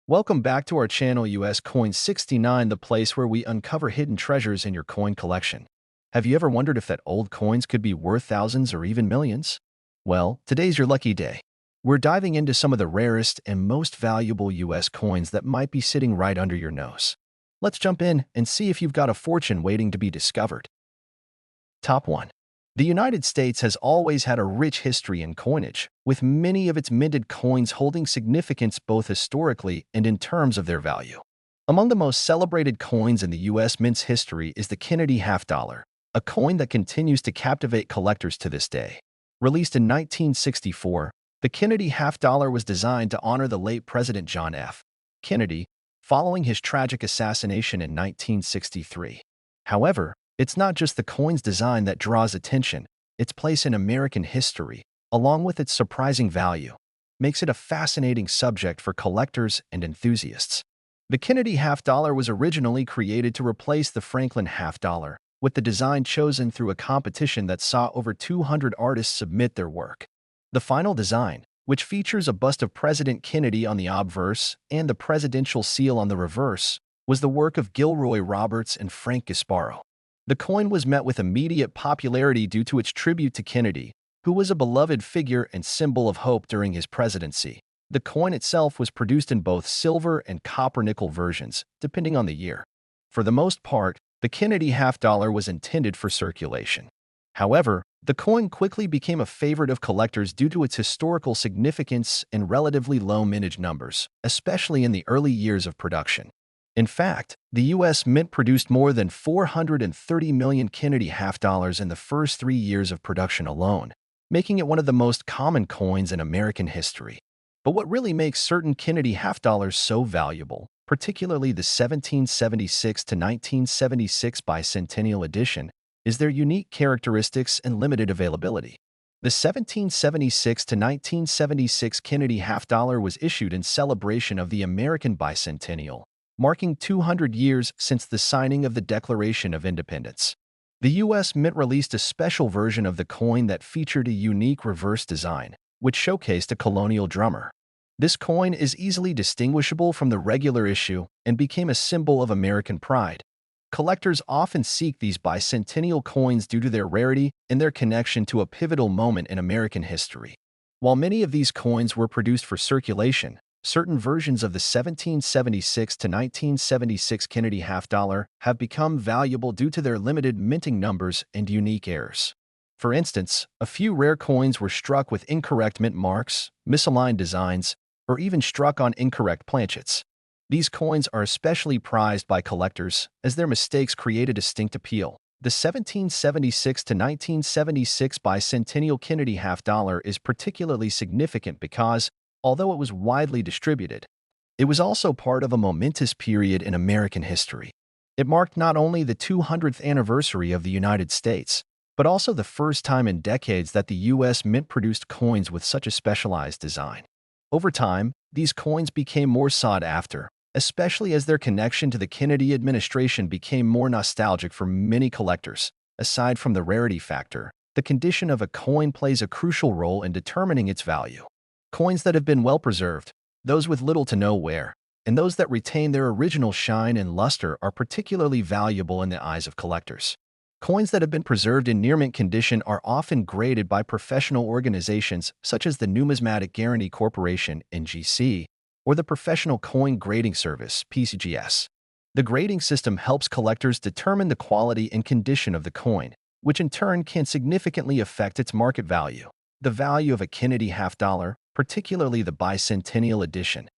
Welcome back to our channel US Coin 69, the place where we uncover hidden treasures in your coin collection. Have you ever wondered if that old coins could be worth thousands or even millions? Well, today's your lucky day. We're diving into some of the rarest and most valuable US coins that might be sitting right under your nose. Let's jump in and see if you've got a fortune waiting to be discovered. Top 1. The United States has always had a rich history in coinage, with many of its minted coins holding significance both historically and in terms of their value. Among the most celebrated coins in the U.S. mint's history is the Kennedy half dollar, a coin that continues to captivate collectors to this day. Released in 1964, the Kennedy half dollar was designed to honor the late President John F. Kennedy, following his tragic assassination in 1963. However, it's not just the coin's design that draws attention. Its place in American history, along with its surprising value, makes it a fascinating subject for collectors and enthusiasts. The Kennedy half dollar was originally created to replace the Franklin half dollar, with the design chosen through a competition that saw over 200 artists submit their work. The final design, which features a bust of President Kennedy on the obverse and the presidential seal on the reverse, was the work of Gilroy Roberts and Frank Gasparo. The coin was met with immediate popularity due to its tribute to Kennedy, who was a beloved figure and symbol of hope during his presidency. The coin itself was produced in both silver and copper-nickel versions, depending on the year. For the most part, the Kennedy half dollar was intended for circulation. However, the coin quickly became a favorite of collectors due to its historical significance and relatively low mintage numbers, especially in the early years of production. In fact, the U.S. Mint produced more than 430 million Kennedy half dollars in the first 3 years of production alone, making it one of the most common coins in American history. But what really makes certain Kennedy half dollars so valuable, particularly the 1776 to 1976 bicentennial edition, is their unique characteristics and limited availability. The 1776 to 1976 Kennedy half dollar was issued in celebration of the American bicentennial, marking 200 years since the signing of the Declaration of Independence. The U.S. Mint released a special version of the coin that featured a unique reverse design, which showcased a colonial drummer. This coin is easily distinguishable from the regular issue and became a symbol of American pride. Collectors often seek these bicentennial coins due to their rarity and their connection to a pivotal moment in American history. While many of these coins were produced for circulation, certain versions of the 1776 to 1976 Kennedy half dollar have become valuable due to their limited minting numbers and unique errors. For instance, a few rare coins were struck with incorrect mint marks, misaligned designs, or even struck on incorrect planchets. These coins are especially prized by collectors as their mistakes create a distinct appeal. The 1776 to 1976 bicentennial Kennedy half dollar is particularly significant because, although it was widely distributed, it was also part of a momentous period in American history. It marked not only the 200th anniversary of the United States, but also the first time in decades that the U.S. Mint produced coins with such a specialized design. Over time, these coins became more sought after, especially as their connection to the Kennedy administration became more nostalgic for many collectors. Aside from the rarity factor, the condition of a coin plays a crucial role in determining its value. Coins that have been well preserved, those with little to no wear, and those that retain their original shine and luster are particularly valuable in the eyes of collectors. Coins that have been preserved in near-mint condition are often graded by professional organizations such as the Numismatic Guarantee Corporation (NGC) or the Professional Coin Grading Service (PCGS). The grading system helps collectors determine the quality and condition of the coin, which in turn can significantly affect its market value. The value of a Kennedy half dollar, particularly the bicentennial edition,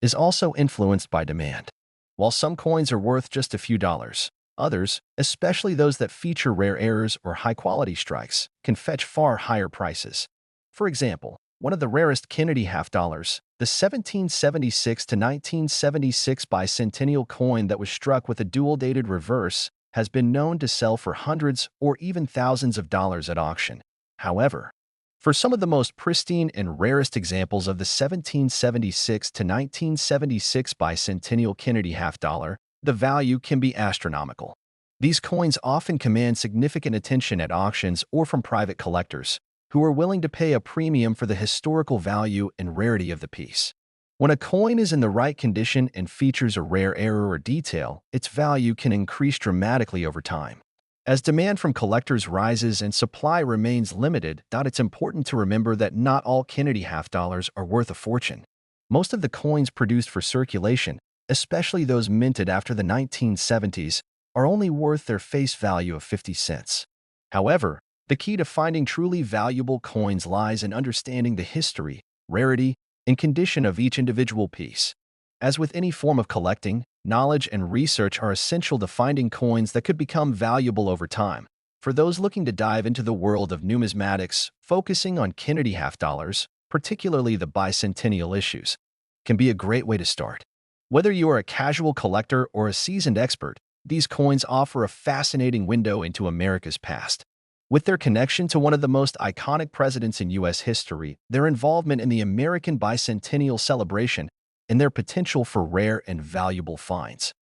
is also influenced by demand. While some coins are worth just a few dollars, others, especially those that feature rare errors or high-quality strikes, can fetch far higher prices. For example, one of the rarest Kennedy half dollars, the 1776 to 1976 bicentennial coin that was struck with a dual-dated reverse, has been known to sell for hundreds or even thousands of dollars at auction. However, for some of the most pristine and rarest examples of the 1776 to 1976 bicentennial Kennedy half dollar, the value can be astronomical. These coins often command significant attention at auctions or from private collectors, who are willing to pay a premium for the historical value and rarity of the piece. When a coin is in the right condition and features a rare error or detail, its value can increase dramatically over time. As demand from collectors rises and supply remains limited, it's important to remember that not all Kennedy half dollars are worth a fortune. Most of the coins produced for circulation, especially those minted after the 1970s, are only worth their face value of 50 cents. However, the key to finding truly valuable coins lies in understanding the history, rarity, and condition of each individual piece. As with any form of collecting, knowledge and research are essential to finding coins that could become valuable over time. For those looking to dive into the world of numismatics, focusing on Kennedy half dollars, particularly the bicentennial issues, can be a great way to start. Whether you are a casual collector or a seasoned expert, these coins offer a fascinating window into America's past. With their connection to one of the most iconic presidents in U.S. history, their involvement in the American bicentennial celebration, and their potential for rare and valuable finds,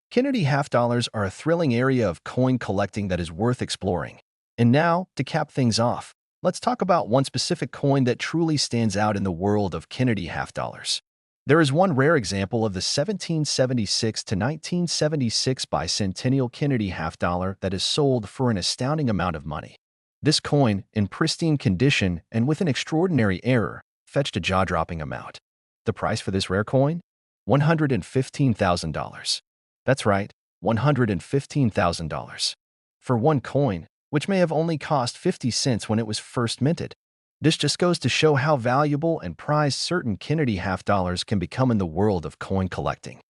Kennedy half dollars are a thrilling area of coin collecting that is worth exploring. And now, to cap things off, let's talk about one specific coin that truly stands out in the world of Kennedy half dollars. There is one rare example of the 1776 to 1976 bicentennial Kennedy half dollar that is sold for an astounding amount of money. This coin, in pristine condition and with an extraordinary error, fetched a jaw-dropping amount. The price for this rare coin? $115,000. That's right, $115,000. For one coin, which may have only cost 50 cents when it was first minted. This just goes to show how valuable and prized certain Kennedy half dollars can become in the world of coin collecting.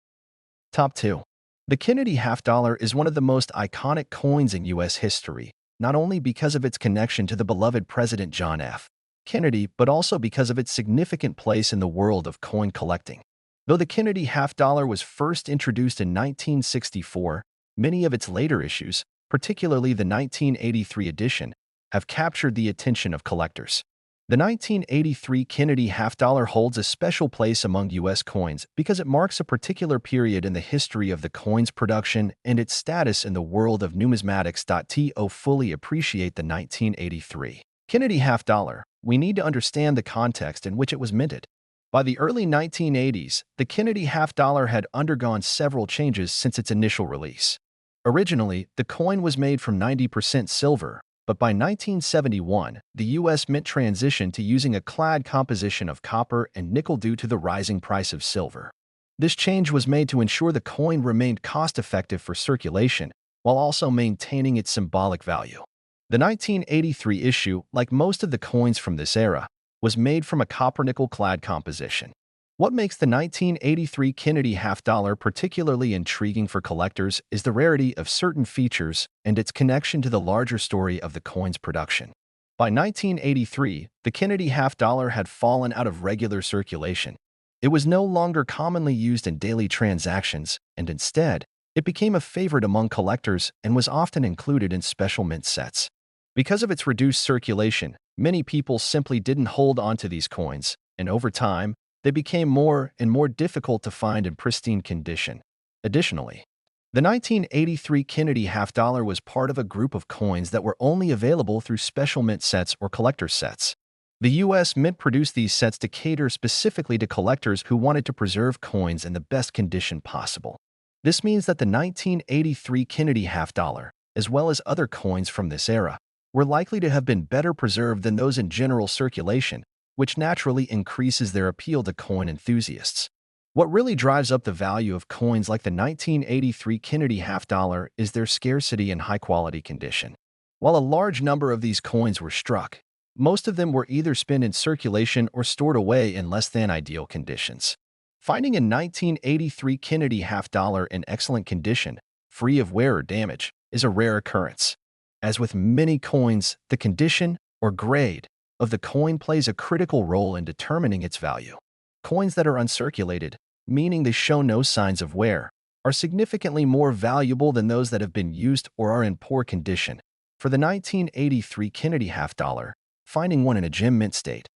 Top 2. The Kennedy half dollar is one of the most iconic coins in U.S. history, not only because of its connection to the beloved President John F. Kennedy, but also because of its significant place in the world of coin collecting. Though the Kennedy half dollar was first introduced in 1964, many of its later issues, particularly the 1983 edition, have captured the attention of collectors. The 1983 Kennedy half dollar holds a special place among U.S. coins because it marks a particular period in the history of the coin's production and its status in the world of numismatics. To fully appreciate the 1983 Kennedy half dollar, we need to understand the context in which it was minted. By the early 1980s, the Kennedy half dollar had undergone several changes since its initial release. Originally, the coin was made from 90% silver, but by 1971, the U.S. Mint transitioned to using a clad composition of copper and nickel due to the rising price of silver. This change was made to ensure the coin remained cost-effective for circulation, while also maintaining its symbolic value. The 1983 issue, like most of the coins from this era, was made from a copper-nickel clad composition. What makes the 1983 Kennedy half dollar particularly intriguing for collectors is the rarity of certain features and its connection to the larger story of the coin's production. By 1983, the Kennedy half dollar had fallen out of regular circulation. It was no longer commonly used in daily transactions, and instead, it became a favorite among collectors and was often included in special mint sets. Because of its reduced circulation, many people simply didn't hold on to these coins, and over time, they became more and more difficult to find in pristine condition. Additionally, the 1983 Kennedy half dollar was part of a group of coins that were only available through special mint sets or collector's sets. The U.S. Mint produced these sets to cater specifically to collectors who wanted to preserve coins in the best condition possible. This means that the 1983 Kennedy half dollar, as well as other coins from this era, were likely to have been better preserved than those in general circulation, which naturally increases their appeal to coin enthusiasts. What really drives up the value of coins like the 1983 Kennedy half dollar is their scarcity and high-quality condition. While a large number of these coins were struck, most of them were either spent in circulation or stored away in less than ideal conditions. Finding a 1983 Kennedy half dollar in excellent condition, free of wear or damage, is a rare occurrence. As with many coins, the condition, or grade, of the coin plays a critical role in determining its value. Coins that are uncirculated, meaning they show no signs of wear, are significantly more valuable than those that have been used or are in poor condition. For the 1983 Kennedy half dollar, finding one in a gem mint state,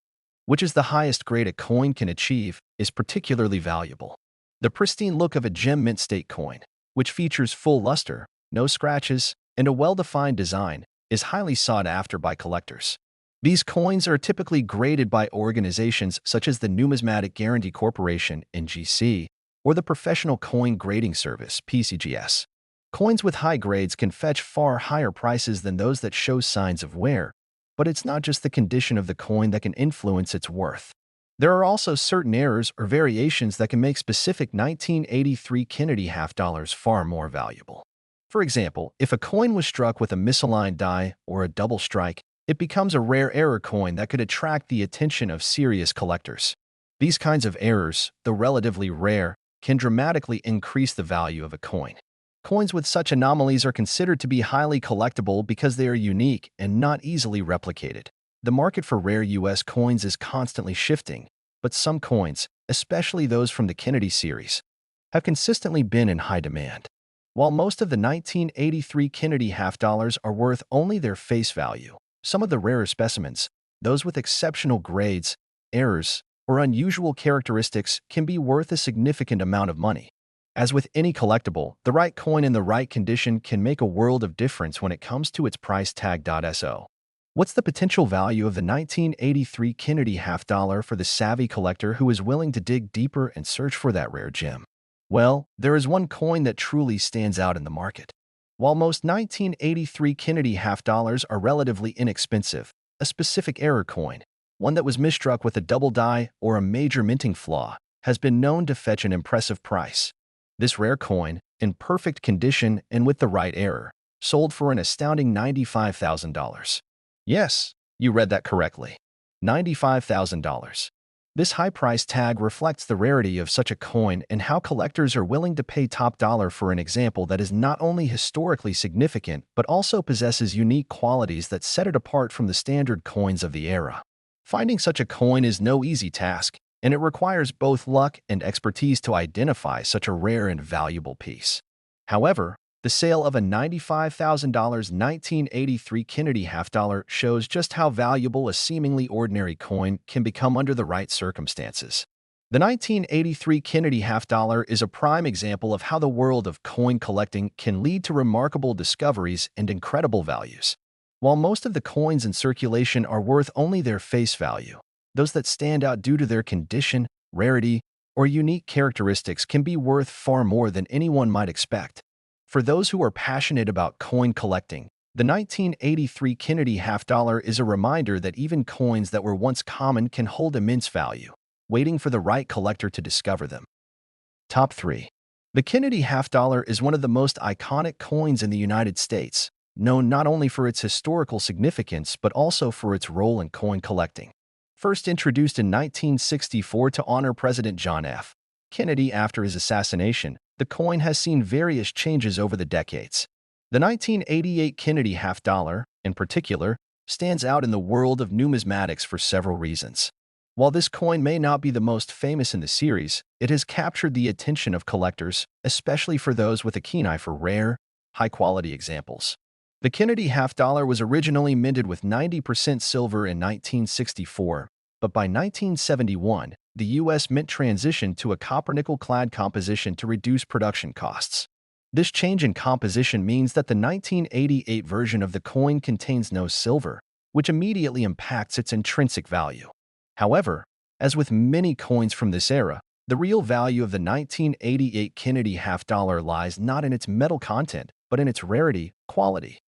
which is the highest grade a coin can achieve, is particularly valuable. The pristine look of a gem mint state coin, which features full luster, no scratches, and a well-defined design, is highly sought after by collectors. These coins are typically graded by organizations such as the Numismatic Guarantee Corporation (NGC) or the Professional Coin Grading Service (PCGS). Coins with high grades can fetch far higher prices than those that show signs of wear, but it's not just the condition of the coin that can influence its worth. There are also certain errors or variations that can make specific 1983 Kennedy half dollars far more valuable. For example, if a coin was struck with a misaligned die or a double strike, it becomes a rare error coin that could attract the attention of serious collectors. These kinds of errors, though relatively rare, can dramatically increase the value of a coin. Coins with such anomalies are considered to be highly collectible because they are unique and not easily replicated. The market for rare U.S. coins is constantly shifting, but some coins, especially those from the Kennedy series, have consistently been in high demand. While most of the 1983 Kennedy half dollars are worth only their face value, some of the rarer specimens, those with exceptional grades, errors, or unusual characteristics, can be worth a significant amount of money. As with any collectible, the right coin in the right condition can make a world of difference when it comes to its price tag. So, what's the potential value of the 1983 Kennedy half dollar for the savvy collector who is willing to dig deeper and search for that rare gem? Well, there is one coin that truly stands out in the market. While most 1983 Kennedy half dollars are relatively inexpensive, a specific error coin, one that was misstruck with a double die or a major minting flaw, has been known to fetch an impressive price. This rare coin, in perfect condition and with the right error, sold for an astounding $95,000. Yes, you read that correctly. $95,000. This high price tag reflects the rarity of such a coin and how collectors are willing to pay top dollar for an example that is not only historically significant but also possesses unique qualities that set it apart from the standard coins of the era. Finding such a coin is no easy task, and it requires both luck and expertise to identify such a rare and valuable piece. However, the sale of a $95,000 1983 Kennedy half dollar shows just how valuable a seemingly ordinary coin can become under the right circumstances. The 1983 Kennedy half dollar is a prime example of how the world of coin collecting can lead to remarkable discoveries and incredible values. While most of the coins in circulation are worth only their face value, those that stand out due to their condition, rarity, or unique characteristics can be worth far more than anyone might expect. For those who are passionate about coin collecting, the 1983 Kennedy half dollar is a reminder that even coins that were once common can hold immense value, waiting for the right collector to discover them. Top 3. The Kennedy half dollar is one of the most iconic coins in the United States, known not only for its historical significance but also for its role in coin collecting. First introduced in 1964 to honor President John F. Kennedy after his assassination, the coin has seen various changes over the decades. The 1988 Kennedy half dollar, in particular, stands out in the world of numismatics for several reasons. While this coin may not be the most famous in the series, it has captured the attention of collectors, especially for those with a keen eye for rare, high-quality examples. The Kennedy half dollar was originally minted with 90% silver in 1964, but by 1971, the U.S. Mint transitioned to a copper-nickel-clad composition to reduce production costs. This change in composition means that the 1988 version of the coin contains no silver, which immediately impacts its intrinsic value. However, as with many coins from this era, the real value of the 1988 Kennedy half dollar lies not in its metal content, but in its rarity, quality.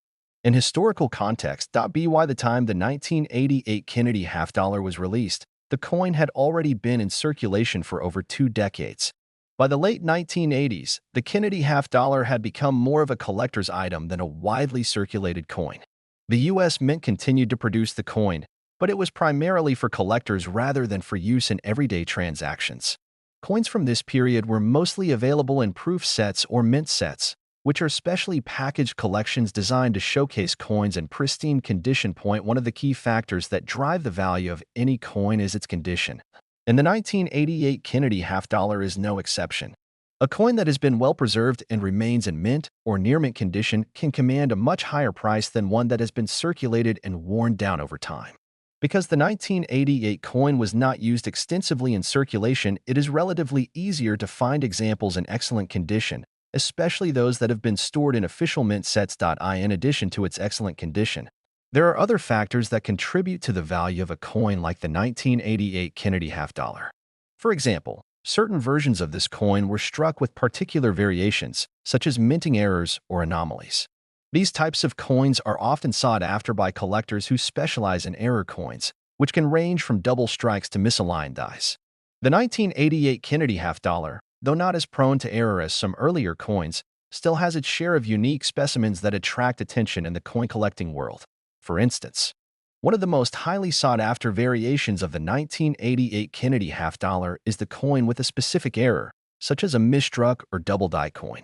In historical context, by the time the 1988 Kennedy half dollar was released, the coin had already been in circulation for over 2 decades. By the late 1980s, the Kennedy half dollar had become more of a collector's item than a widely circulated coin. The U.S. Mint continued to produce the coin, but it was primarily for collectors rather than for use in everyday transactions. Coins from this period were mostly available in proof sets or mint sets, which are specially packaged collections designed to showcase coins in pristine condition. One of the key factors that drive the value of any coin is its condition, and the 1988 Kennedy half dollar is no exception. A coin that has been well preserved and remains in mint or near mint condition can command a much higher price than one that has been circulated and worn down over time. Because the 1988 coin was not used extensively in circulation, it is relatively easier to find examples in excellent condition, especially those that have been stored in official mint sets. In addition to its excellent condition, There are other factors that contribute to the value of a coin, like the 1988 Kennedy half dollar. For example, certain versions of this coin were struck with particular variations, such as minting errors or anomalies. These types of coins are often sought after by collectors who specialize in error coins, which can range from double strikes to misaligned dies. The 1988 Kennedy half dollar, though not as prone to error as some earlier coins, still has its share of unique specimens that attract attention in the coin collecting world. For instance, one of the most highly sought-after variations of the 1988 Kennedy half dollar is the coin with a specific error, such as a misstruck or double die coin.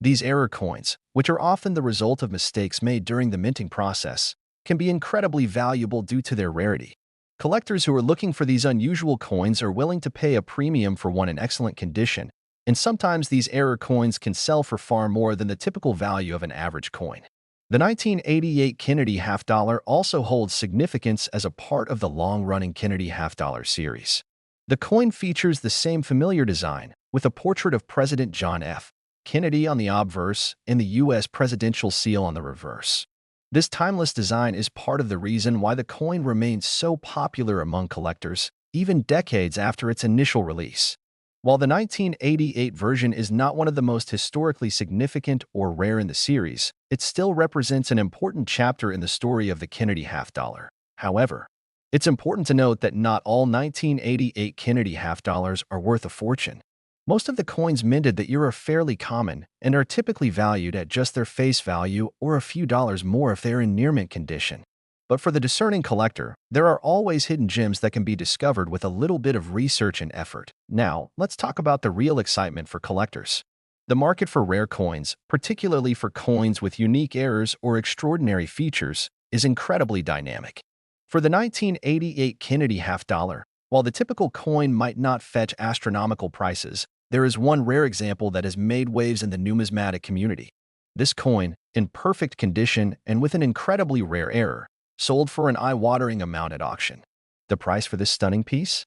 These error coins, which are often the result of mistakes made during the minting process, can be incredibly valuable due to their rarity. Collectors who are looking for these unusual coins are willing to pay a premium for one in excellent condition, and sometimes these error coins can sell for far more than the typical value of an average coin. The 1988 Kennedy half dollar also holds significance as a part of the long-running Kennedy half dollar series. The coin features the same familiar design, with a portrait of President John F. Kennedy on the obverse and the U.S. presidential seal on the reverse. This timeless design is part of the reason why the coin remains so popular among collectors, even decades after its initial release. While the 1988 version is not one of the most historically significant or rare in the series, it still represents an important chapter in the story of the Kennedy half dollar. However, it's important to note that not all 1988 Kennedy half dollars are worth a fortune. Most of the coins minted that year are fairly common and are typically valued at just their face value or a few dollars more if they are in near-mint condition. But for the discerning collector, there are always hidden gems that can be discovered with a little bit of research and effort. Now, let's talk about the real excitement for collectors. The market for rare coins, particularly for coins with unique errors or extraordinary features, is incredibly dynamic. For the 1988 Kennedy half dollar, while the typical coin might not fetch astronomical prices, there is one rare example that has made waves in the numismatic community. This coin, in perfect condition and with an incredibly rare error, sold for an eye-watering amount at auction. The price for this stunning piece?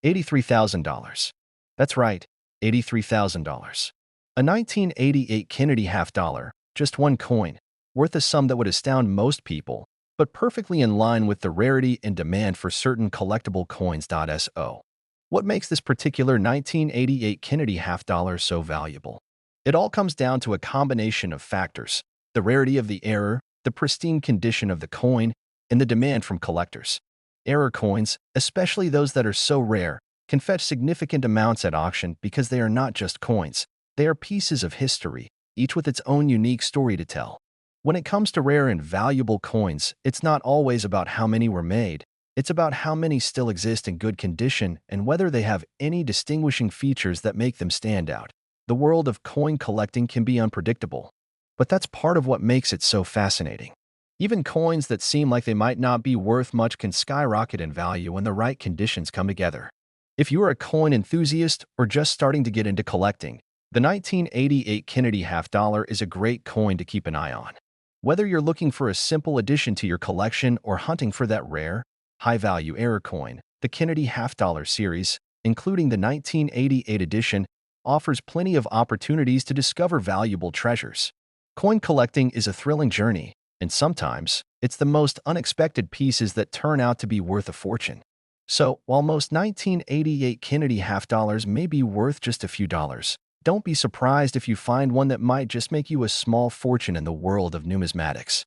$83,000. That's right, $83,000. A 1988 Kennedy half dollar, just one coin, worth a sum that would astound most people, but perfectly in line with the rarity and demand for certain collectible coins. So, what makes this particular 1988 Kennedy half dollar so valuable? It all comes down to a combination of factors: the rarity of the error, the pristine condition of the coin, and the demand from collectors. Error coins, especially those that are so rare, can fetch significant amounts at auction because they are not just coins. They are pieces of history, each with its own unique story to tell. When it comes to rare and valuable coins, it's not always about how many were made. It's about how many still exist in good condition and whether they have any distinguishing features that make them stand out. The world of coin collecting can be unpredictable, but that's part of what makes it so fascinating. Even coins that seem like they might not be worth much can skyrocket in value when the right conditions come together. If you are a coin enthusiast or just starting to get into collecting, the 1988 Kennedy half dollar is a great coin to keep an eye on. Whether you're looking for a simple addition to your collection or hunting for that rare, high-value error coin, the Kennedy half dollar series, including the 1988 edition, offers plenty of opportunities to discover valuable treasures. Coin collecting is a thrilling journey, and sometimes, it's the most unexpected pieces that turn out to be worth a fortune. So, while most 1988 Kennedy half dollars may be worth just a few dollars, don't be surprised if you find one that might just make you a small fortune in the world of numismatics.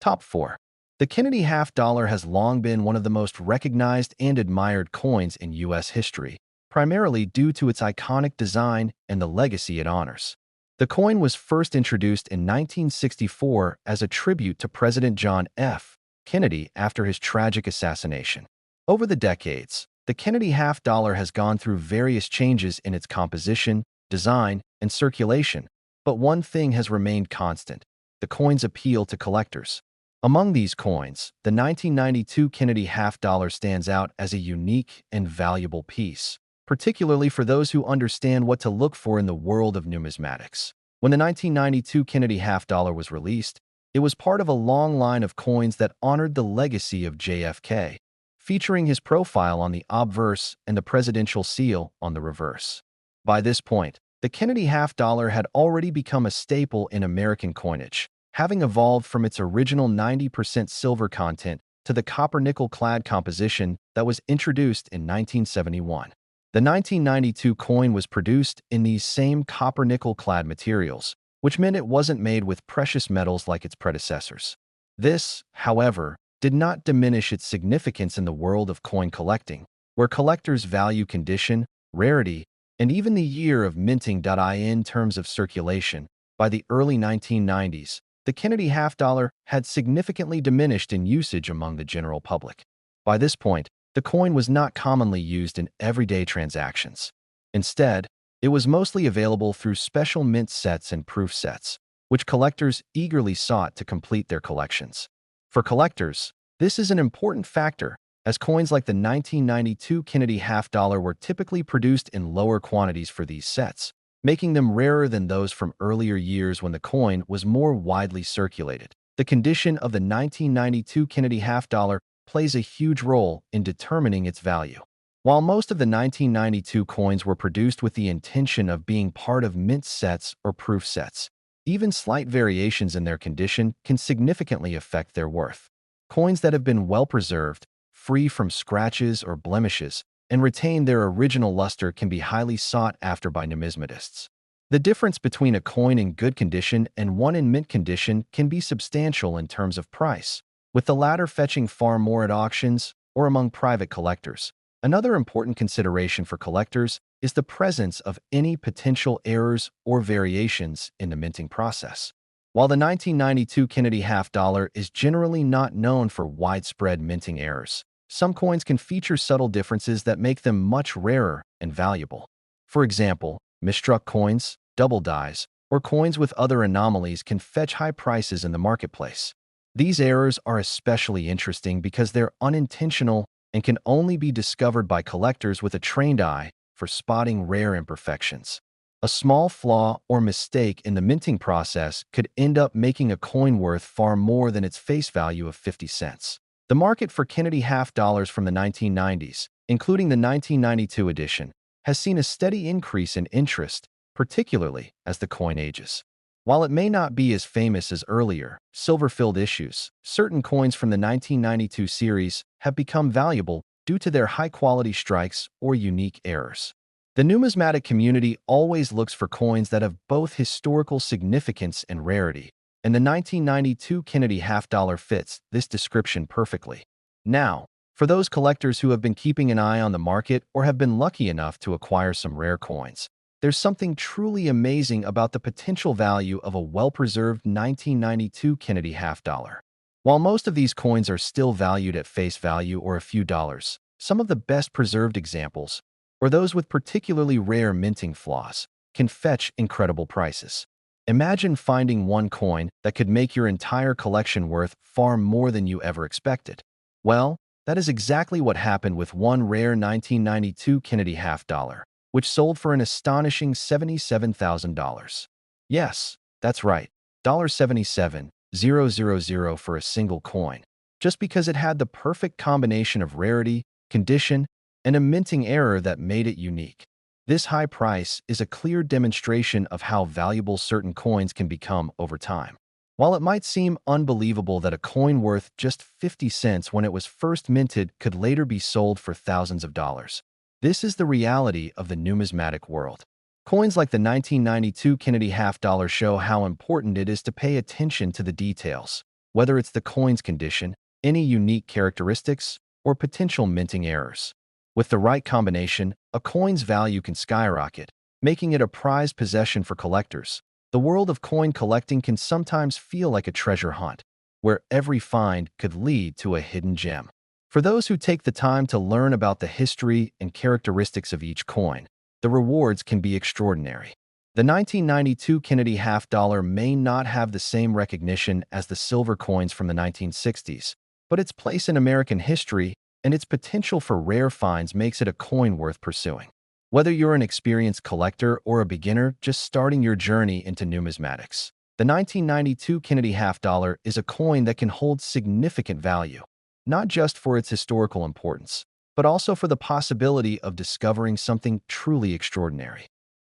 Top 4. The Kennedy half dollar has long been one of the most recognized and admired coins in U.S. history, primarily due to its iconic design and the legacy it honors. The coin was first introduced in 1964 as a tribute to President John F. Kennedy after his tragic assassination. Over the decades, the Kennedy half dollar has gone through various changes in its composition, design, and circulation, but one thing has remained constant: the coin's appeal to collectors. Among these coins, the 1992 Kennedy half dollar stands out as a unique and valuable piece, particularly for those who understand what to look for in the world of numismatics. When the 1992 Kennedy half dollar was released, it was part of a long line of coins that honored the legacy of JFK, featuring his profile on the obverse and the presidential seal on the reverse. By this point, the Kennedy half dollar had already become a staple in American coinage, having evolved from its original 90% silver content to the copper-nickel clad composition that was introduced in 1971. The 1992 coin was produced in these same copper-nickel clad materials, which meant it wasn't made with precious metals like its predecessors. This, however, did not diminish its significance in the world of coin collecting, where collectors value condition, rarity, and even the year of minting. In terms of circulation, by the early 1990s, the Kennedy half-dollar had significantly diminished in usage among the general public. By this point, the coin was not commonly used in everyday transactions. Instead, it was mostly available through special mint sets and proof sets, which collectors eagerly sought to complete their collections. For collectors, this is an important factor, as coins like the 1992 Kennedy half-dollar were typically produced in lower quantities for these sets, making them rarer than those from earlier years when the coin was more widely circulated. The condition of the 1992 Kennedy half-dollar plays a huge role in determining its value. While most of the 1992 coins were produced with the intention of being part of mint sets or proof sets, even slight variations in their condition can significantly affect their worth. Coins that have been well preserved, free from scratches or blemishes, and retain their original luster can be highly sought after by numismatists. The difference between a coin in good condition and one in mint condition can be substantial in terms of price, with the latter fetching far more at auctions or among private collectors. Another important consideration for collectors is the presence of any potential errors or variations in the minting process. While the 1992 Kennedy half-dollar is generally not known for widespread minting errors, some coins can feature subtle differences that make them much rarer and valuable. For example, misstruck coins, double dies, or coins with other anomalies can fetch high prices in the marketplace. These errors are especially interesting because they're unintentional and can only be discovered by collectors with a trained eye for spotting rare imperfections. A small flaw or mistake in the minting process could end up making a coin worth far more than its face value of 50 cents. The market for Kennedy half-dollars from the 1990s, including the 1992 edition, has seen a steady increase in interest, particularly as the coin ages. While it may not be as famous as earlier, silver-filled issues, certain coins from the 1992 series have become valuable due to their high-quality strikes or unique errors. The numismatic community always looks for coins that have both historical significance and rarity, and the 1992 Kennedy half-dollar fits this description perfectly. Now, for those collectors who have been keeping an eye on the market or have been lucky enough to acquire some rare coins, there's something truly amazing about the potential value of a well-preserved 1992 Kennedy half-dollar. While most of these coins are still valued at face value or a few dollars, some of the best preserved examples, or those with particularly rare minting flaws, can fetch incredible prices. Imagine finding one coin that could make your entire collection worth far more than you ever expected. Well, that is exactly what happened with one rare 1992 Kennedy half-dollar, which sold for an astonishing $77,000. Yes, that's right, $77,000 for a single coin, just because it had the perfect combination of rarity, condition, and a minting error that made it unique. This high price is a clear demonstration of how valuable certain coins can become over time. While it might seem unbelievable that a coin worth just 50 cents when it was first minted could later be sold for thousands of dollars, this is the reality of the numismatic world. Coins like the 1992 Kennedy half-dollar show how important it is to pay attention to the details, whether it's the coin's condition, any unique characteristics, or potential minting errors. With the right combination, a coin's value can skyrocket, making it a prized possession for collectors. The world of coin collecting can sometimes feel like a treasure hunt, where every find could lead to a hidden gem. For those who take the time to learn about the history and characteristics of each coin, the rewards can be extraordinary. The 1992 Kennedy half-dollar may not have the same recognition as the silver coins from the 1960s, but its place in American history and its potential for rare finds makes it a coin worth pursuing. Whether you're an experienced collector or a beginner just starting your journey into numismatics, the 1992 Kennedy half-dollar is a coin that can hold significant value, not just for its historical importance, but also for the possibility of discovering something truly extraordinary.